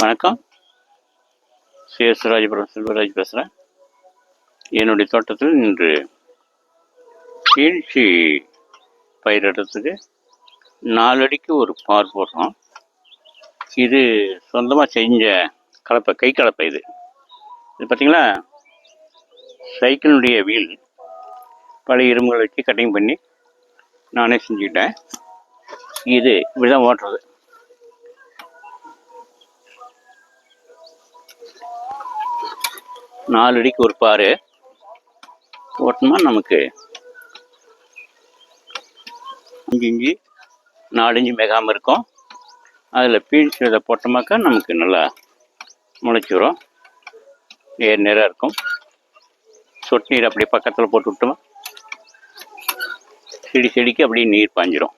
வணக்கம். ராஜபுரம் செல்வராஜ் பேசுகிறேன். என்னுடைய தோட்டத்தில் இன்று கீழ்ச்சி பயிரிடுறதுக்கு 4 அடிக்கு ஒரு பார் போடுறோம். இது சொந்தமாக செஞ்ச கலப்பை, கை கலப்பை. இது பார்த்தீங்களா, சைக்கிளுடைய வீல் பழைய இரும்புகளை வச்சு கட்டிங் பண்ணி நானே செஞ்சுக்கிட்டேன். இது இப்படி தான் ஓட்டுறது. நாலு அடிக்கு ஒரு பாரு ஓட்டணுமா, நமக்கு 5 இஞ்சி 4 இஞ்சி மிகாமல் இருக்கும். அதில் பீன்ஸ் இதை போட்டோமாக்கா நமக்கு நல்லா முளைச்சி வரும், நேராக இருக்கும். சொட்டு நீர் அப்படியே பக்கத்தில் போட்டு விட்டோமா செடிக்கு அப்படியே நீர் பாஞ்சிரும்.